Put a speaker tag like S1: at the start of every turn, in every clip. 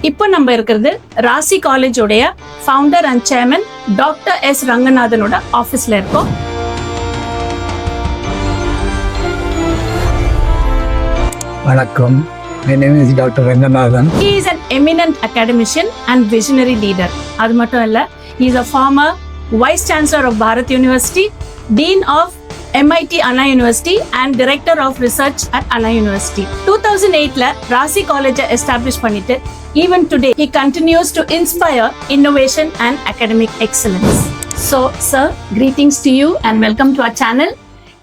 S1: இப்போ நம்ம இருக்கிறது ராசி காலேஜ் உடைய founder and chairman doctor S ரங்கநாதனோட ஆபீஸ்ல இருக்கோம்.
S2: வணக்கம். My name is Dr. Ranganathan.
S1: He is an eminent academician and visionary leader. அது மட்டும் இல்ல, he is a former Vice Chancellor of Bharat University, Dean of MIT Anna University and Director of Research at Anna University. 2008 ல ராசி காலேஜை establish பண்ணிட்டு even today he continues to inspire innovation and academic excellence. So sir, greetings to you and welcome to our channel.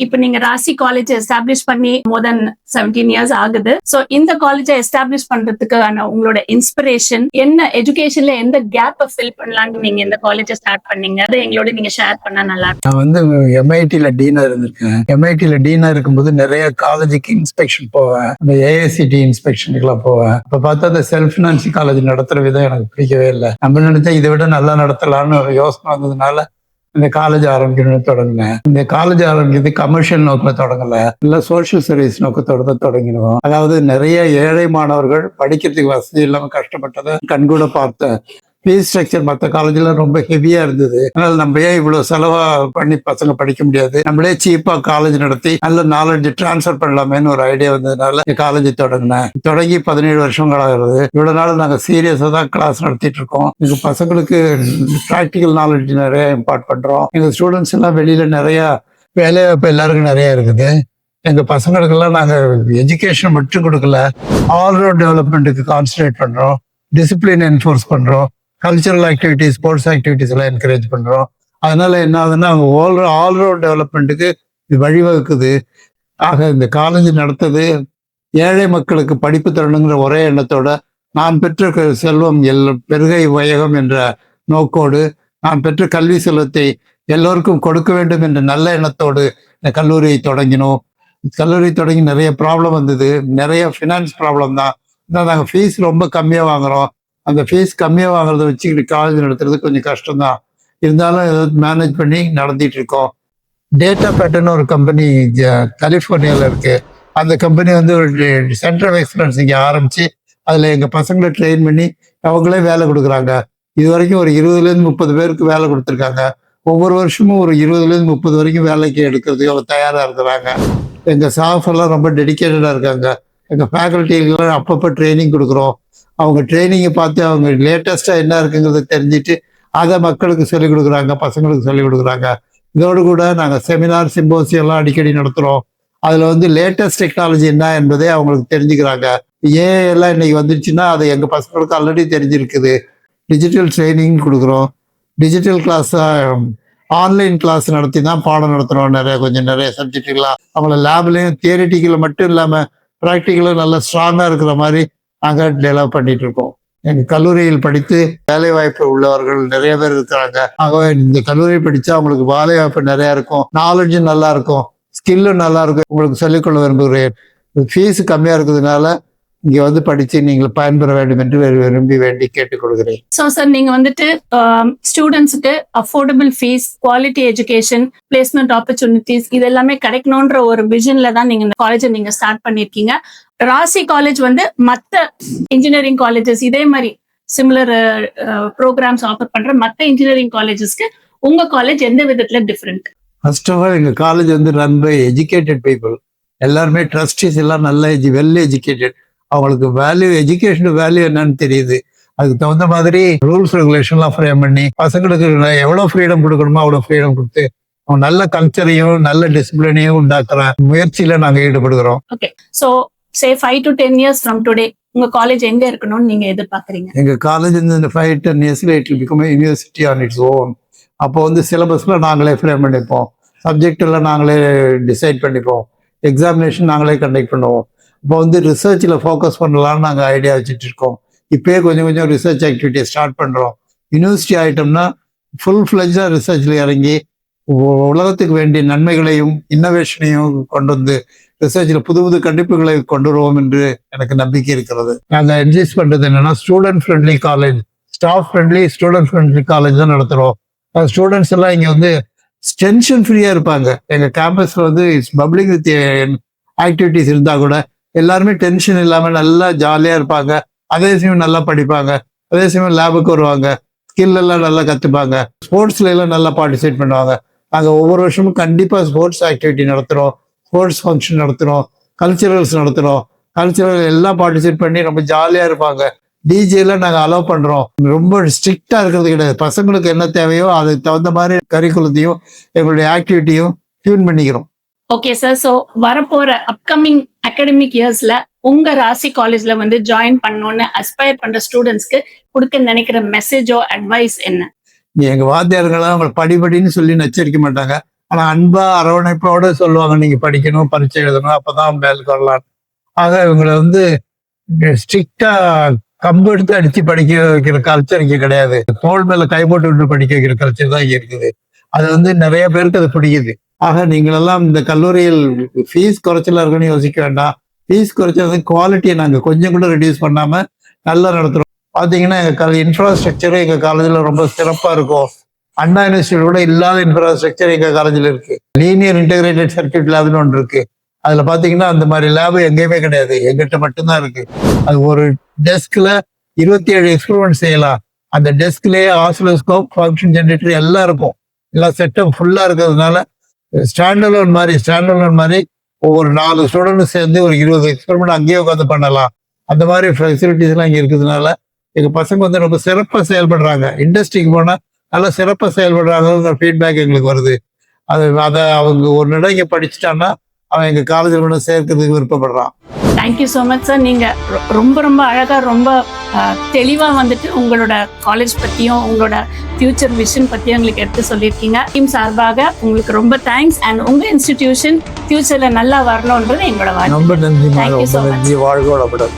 S1: இப்போ நீங்க ராசி college establish பண்ணி more than 17 years ஆகுது. So இந்த காலேஜை எஸ்டாப்ளிஷ் பண்றதுக்கான உங்களோட இன்ஸ்பிரேஷன் என்ன, எஜுகேஷன்ல எந்த கேப்பை ஃபில் பண்ணலாம்னு நீங்க இந்த காலேஜை ஸ்டார்ட் பண்ணீங்க, அதை எங்களோட நீங்க ஷேர் பண்ணா நல்லா இருக்கும்.
S2: நான் வந்து MIT-ல டீனா இருந்திருக்கேன். MIT-ல டீனா இருக்கும்போது நிறைய காலேஜுக்கு இன்ஸ்பெக்ஷன் போவேன், அந்த AICT இன்ஸ்பெக்ஷனுக்குலாம் போவேன். அப்ப பார்த்தா அந்த செல்ஃப் ஃபினான்சிங் காலேஜ் நடத்துற விதம் எனக்கு பிடிக்கவே இல்லை. நம்ம நினைச்சா இதை விட நல்லா நடத்தலாம்னு ஒரு யோசனை வந்ததுனால இந்த காலேஜ் ஆரம்பிக்கணும்னு தொடங்கினேன். இந்த காலேஜ் ஆரம்பிக்கிறது கமர்ஷியல் நோக்கில் தொடங்கல, இல்ல சோசியல் சர்வீஸ் நோக்கத்தோட தான் தொடங்கினோம். அதாவது நிறைய ஏழை மாணவர்கள் படிக்கிறதுக்கு வசதி இல்லாம கஷ்டப்பட்டதை கண்கூட பார்த்தேன். ஃபீஸ் ஸ்ட்ரக்சர் மற்ற காலேஜ்ல ரொம்ப ஹெவியா இருந்தது. அதனால நம்ம ஏன் இவ்வளவு செலவா பண்ணி பசங்க படிக்க முடியாது, நம்மளே சீப்பா காலேஜ் நடத்தி நல்ல நாலேஜ் டிரான்ஸ்ஃபர் பண்ணலாமேன்னு ஒரு ஐடியா வந்ததுனால காலேஜ் தொடங்கினேன். தொடங்கி 17 வருஷங்கள் ஆகிறது. இவ்வளவு நாள் நாங்க சீரியஸா தான் கிளாஸ் நடத்திட்டு இருக்கோம். எங்க பசங்களுக்கு ப்ராக்டிக்கல் நாலேஜ் நிறைய இம்பார்ட் பண்றோம். எங்க ஸ்டூடெண்ட்ஸ் எல்லாம் வெளியில நிறைய வேலைவாய்ப்பு எல்லாருக்கும் நிறைய இருக்குது. எங்க பசங்களுக்கெல்லாம் நாங்க எஜுகேஷன் மட்டும் கொடுக்கல, ஆல்ரவுண்ட் டெவலப்மெண்ட்டுக்கு கான்சன்ட்ரேட் பண்றோம், டிசிப்ளின் என்ஃபோர்ஸ் பண்றோம், கல்ச்சரல் ஆக்டிவிட்டிஸ், ஸ்போர்ட்ஸ் ஆக்டிவிட்டிஸ் எல்லாம் என்கரேஜ் பண்றோம். அதனால என்ன ஆகுதுன்னா அவங்க ஆல்ரவுண்ட் டெவலப்மெண்ட்டுக்கு இது வழிவகுக்குது. ஆக இந்த காலேஜ் நடத்தது ஏழை மக்களுக்கு படிப்பு தரணுங்கிற ஒரே எண்ணத்தோட, நான் பெற்ற செல்வம் பெருகை வையகம் என்ற நோக்கோடு, நான் பெற்ற கல்வி செல்வத்தை எல்லோருக்கும் கொடுக்க வேண்டும் என்ற நல்ல எண்ணத்தோடு இந்த கல்லூரியை தொடங்கினோம். கல்லூரி தொடங்கி நிறைய ப்ராப்ளம் வந்தது. நிறைய ஃபினான்ஸ் ப்ராப்ளம் தான். நாங்கள் ஃபீஸ் ரொம்ப கம்மியாக வாங்குறோம். அந்த ஃபீஸ் கம்மியாக வாங்குறத வச்சுக்கிட்டு காலேஜ் நடத்துறது கொஞ்சம் கஷ்டம்தான். இருந்தாலும் ஏதாவது மேனேஜ் பண்ணி நடத்திட்டு இருக்கோம். டேட்டா பேட்டர்ன் ஒரு கம்பெனி கலிஃபோர்னியாவில் இருக்கு. அந்த கம்பெனி வந்து ஒரு சென்டர் ஆஃப் எக்ஸலன்ஸ் இங்கே ஆரம்பிச்சு அதில் எங்கள் பசங்களை ட்ரெயின் பண்ணி அவங்களே வேலை கொடுக்குறாங்க. இது வரைக்கும் ஒரு 20லேருந்து 30 பேருக்கு வேலை கொடுத்துருக்காங்க. ஒவ்வொரு வருஷமும் ஒரு 20லேருந்து 30 வரைக்கும் வேலைக்கு எடுக்கிறதுக்கு அவங்க தயாராக இருக்கிறாங்க. எங்கள் ஸ்டாஃப் எல்லாம் ரொம்ப டெடிக்கேட்டடாக இருக்காங்க. எங்கள் ஃபேக்கல்ட்டிகெல்லாம் அப்பப்போ ட்ரைனிங் கொடுக்குறோம். அவங்க ட்ரைனிங்கை பார்த்து அவங்க லேட்டஸ்ட்டாக என்ன இருக்குங்கிறத தெரிஞ்சுட்டு அதை மக்களுக்கு சொல்லிக் கொடுக்குறாங்க, பசங்களுக்கு சொல்லிக் கொடுக்குறாங்க. இதோடு கூட நாங்கள் செமினார், சிம்போசியெல்லாம் அடிக்கடி நடத்துகிறோம். அதில் வந்து லேட்டஸ்ட் டெக்னாலஜி என்ன என்பதே அவங்களுக்கு தெரிஞ்சுக்கிறாங்க. எல்லாம் இன்னைக்கு வந்துருச்சுன்னா அது எங்கள் பசங்களுக்கு ஆல்ரெடி தெரிஞ்சிருக்குது. டிஜிட்டல் ட்ரைனிங் கொடுக்குறோம். டிஜிட்டல் கிளாஸ், ஆன்லைன் கிளாஸ் நடத்தி தான் பாடம் நடத்துகிறோம். நிறைய சப்ஜெக்டுகளாக அவங்கள லேப்லேயும் தியரிட்டிக்கல மட்டும் இல்லாமல் ப்ராக்டிக்கலும் நல்லா ஸ்ட்ராங்காக இருக்கிற மாதிரி நாங்கள் டெவலப் பண்ணிட்டு இருக்கோம். எங்கள் கல்லூரியில் படித்து வேலை வாய்ப்பு உள்ளவர்கள் நிறைய பேர் இருக்கிறாங்க. ஆகவே இந்த கல்லூரி படித்தா அவங்களுக்கு வேலை வாய்ப்பு நிறைய இருக்கும், நாலேஜும் நல்லா இருக்கும், ஸ்கில்லும் நல்லா இருக்கும். உங்களுக்கு சொல்லிக்கொள்ள விரும்புகிறேன். ஃபீஸ் கம்மியாக இருக்கிறதுனால இங்க வந்து படிச்சு நீங்கள் பயன்பெற வேண்டும் என்று விரும்பி வேண்டி கேட்டுக்கொள்கிறேன்.
S1: ஸோ சார், நீங்க வந்துட்டு ஸ்டூடெண்ட்ஸுக்கு affordable fees, quality education, placement opportunities இது எல்லாமே கிடைக்கணுன்ற ஒரு விஷன்ல தான் நீங்க இந்த காலேஜை நீங்க ஸ்டார்ட் பண்ணிருக்கீங்க. ராசி காலேஜ் வந்து மற்ற இன்ஜினியரிங் காலேஜஸ் இதே மாதிரி சிமிலர் ப்ரோக்ராம்ஸ் ஆஃபர் பண்ற மற்ற இன்ஜினியரிங் காலேஜஸ்க்கு உங்க காலேஜ் எந்த விதத்துல டிஃபரெண்ட்?
S2: ஃபர்ஸ்ட் ஆஃப் ஆல் எங்க காலேஜ் வந்து ரன் பை எஜுகேட்டட் பீப்புள். எல்லாருமே ட்ரஸ்டீஸ் எல்லாம் நல்ல வெல் எஜுகேட்டட். அவங்களுக்கு வேல்யூ, எஜுகேஷன் வேல்யூ என்னன்னு தெரியுது. அதுக்கு தகுந்த மாதிரி ரூல்ஸ் ரெகுலேஷன்லாம் ஃப்ரேம் பண்ணி பசங்களுக்கு எவ்வளவு ஃப்ரீடம் கொடுக்கணுமோ அவ்வளவு ஃப்ரீடம் கொடுத்து அவங்க நல்ல கல்ச்சரையும் நல்ல டிசிப்ளினையும் உண்டாக்குற முயற்சியில நாங்க ஈடுபடுகிறோம்.
S1: Okay, so say 5 to 10 years from today உங்க காலேஜ் எங்க இருக்கணும்னு நீங்க எதிர்பார்க்கறீங்க?
S2: எங்க காலேஜ் இந்த 5-10 yearsல it will become a university on its own. அப்போ வந்து சிலபஸ்ல நாங்களே ஃப்ரேம் பண்ணிப்போம், சப்ஜெக்ட் எல்லாம் நாங்களே டிசைட் பண்ணிப்போம், எக்ஸாமினேஷன் நாங்களே கண்டக்ட் பண்ணுவோம். இப்போ வந்து ரிசர்ச்ல ஃபோக்கஸ் பண்ணலாம்னு நாங்கள் ஐடியா வச்சுட்டு இருக்கோம். இப்பயே கொஞ்சம் ரிசர்ச் ஆக்டிவிட்டியை ஸ்டார்ட் பண்றோம். யூனிவர்சிட்டி ஆயிட்டோம்னா ஃபுல் ஃபிளெஜ்டா ரிசர்ச்ல இறங்கி உலகத்துக்கு வேண்டிய நன்மைகளையும் இன்னோவேஷனையும் கொண்டு வந்து ரிசர்ச்ல புது புது கண்டிப்புகளை கொண்டு வருவோம் என்று எனக்கு நம்பிக்கை இருக்கிறது. நாங்கள் என்ஜிஸ் பண்றது என்னன்னா student friendly college, staff friendly, student friendly college தான் நடத்துறோம். ஸ்டூடெண்ட்ஸ் எல்லாம் இங்க வந்து டென்ஷன் ஃப்ரீயா இருப்பாங்க. எங்க கேம்பஸ்ல வந்து இட்ஸ் பப்ளிக் வித் ஆக்டிவிட்டிஸ் இருந்தா கூட எல்லாருமே டென்ஷன் இல்லாம நல்லா ஜாலியா இருப்பாங்க. அதே சமயம் நல்லா படிப்பாங்க, அதே சமயம் லேபுக்கு வருவாங்க, ஸ்கில் எல்லாம் நல்லா கற்றுப்பாங்க, ஸ்போர்ட்ஸ்ல எல்லாம் நல்லா பார்ட்டிசிபேட் பண்ணுவாங்க. நாங்கள் ஒவ்வொரு வருஷமும் கண்டிப்பாக ஸ்போர்ட்ஸ் ஆக்டிவிட்டி நடத்துகிறோம், ஸ்போர்ட்ஸ் ஃபங்க்ஷன் நடத்துகிறோம், கல்ச்சுரல்ஸ் நடத்துகிறோம். கல்ச்சுரல் எல்லாம் பார்ட்டிசிபேட் பண்ணி ரொம்ப ஜாலியாக இருப்பாங்க. டிஜேலாம் நாங்கள் அலோவ் பண்ணுறோம். ரொம்ப ஸ்ட்ரிக்டாக இருக்கிறது கிடையாது. பசங்களுக்கு என்ன தேவையோ அதுக்கு தகுந்த மாதிரி கரிக்குலத்தையும் எங்களுடைய ஆக்டிவிட்டியும் டியூன் பண்ணிக்கிறோம்.
S1: ஓகே சார், ஸோ வரப்போற அப்கமிங் அகாடமிக் இயர்ஸ்ல உங்க ராசி காலேஜ்ல வந்து ஜாயின் பண்ணணும்னு அஸ்பயர் பண்ற ஸ்டூடெண்ட்ஸ்க்கு கொடுக்க நினைக்கிற மெசேஜோ அட்வைஸ் என்ன?
S2: எங்க வாத்தியார்கள்லாம் அவங்களை படின்னு சொல்லி நச்சரிக்க மாட்டாங்க. ஆனா அன்பா அரவணைப்போட சொல்லுவாங்க, நீங்க படிக்கணும், பரீட்சை எழுதணும், அப்பதான் மேலுக்கு வரலாம். ஆக இவங்களை வந்து ஸ்ட்ரிக்டா கம்பு எடுத்து அடிச்சு படிக்க வைக்கிற கல்ச்சர் இங்க கிடையாது. தோல் மேல கை போட்டு விட்டு படிக்க வைக்கிற கல்ச்சர் தான் இங்க இருக்குது. அது வந்து நிறைய பேருக்கு அது பிடிக்குது. ஆக நீங்களெல்லாம் இந்த கல்லூரியில் ஃபீஸ் குறைச்சலா இருக்குன்னு யோசிக்க வேண்டாம். ஃபீஸ் குறைச்சல் வந்து குவாலிட்டியை நாங்க கொஞ்சம் கூட ரெடியூஸ் பண்ணாம நல்லா நடத்துறோம். பாத்தீங்கன்னா எங்க இன்ஃப்ராஸ்ட்ரக்சரும் எங்க காலேஜ்ல ரொம்ப சிறப்பா இருக்கும். அண்ணா யூனிவர்சிட்டி கூட இல்லாத இன்ஃப்ராஸ்ட்ரக்சர் எங்க காலேஜ்ல இருக்கு. லீனியர் இன்டெகிரேட்டட் சர்க்யூட் லேப்னு ஒன்று இருக்கு. அதுல பாத்தீங்கன்னா அந்த மாதிரி லேபு எங்கேயுமே கிடையாது, எங்கிட்ட மட்டும்தான் இருக்கு. அது ஒரு டெஸ்க்ல 27 எக்ஸ்பெரிமெண்ட் செய்யலாம். அந்த டெஸ்க்லயே ஆசிலோஸ்கோப், ஃபங்க்ஷன் ஜெனரேட்டர் எல்லாம் இருக்கும். எல்லாம் செட்டப் ஃபுல்லா இருக்கிறதுனால ஸ்டாண்டர்லோன் மாதிரி ஒவ்வொரு 4 ஸ்டூடெண்ட் சேர்ந்து ஒரு 20 எக்ஸ்பெரிமெண்ட் அங்கேயே உட்காந்து பண்ணலாம். அந்த மாதிரி ஃபெசிலிட்டிஸ் எல்லாம் இங்க இருக்கிறதுனால எங்க பசங்க வந்து ரொம்ப சிறப்பா செயல்படுறாங்க. இண்டஸ்ட்ரிக்கு போனா நல்லா சிறப்பா செயல்படுறாங்கிற ஃபீட்பேக் எங்களுக்கு வருது. அதை அவங்க ஒரு இடம் இங்க படிச்சுட்டான்னா அவன் எங்க காலேஜில் கூட சேர்க்கறதுக்கு விருப்பப்படுறான்.
S1: Thank you so much sir. நீங்க ரொம்ப ரொம்ப அழகா ரொம்ப தெளிவா வந்துட்டு உங்களோட காலேஜ் பத்தியும் உங்களோட ஃபியூச்சர் விஷன் பத்தியும் எங்களுக்கு எடுத்து சொல்லியிருக்கீங்க. டீம் சார்பாக உங்களுக்கு ரொம்ப தேங்க்ஸ். அண்ட் உங்க இன்ஸ்டிடியூஷன் ஃபியூச்சர்ல நல்லா வரணும்ன்றது எங்களோட வாழ்க்கை.
S2: ரொம்ப நன்றி, வாழ்க வளமுடன்.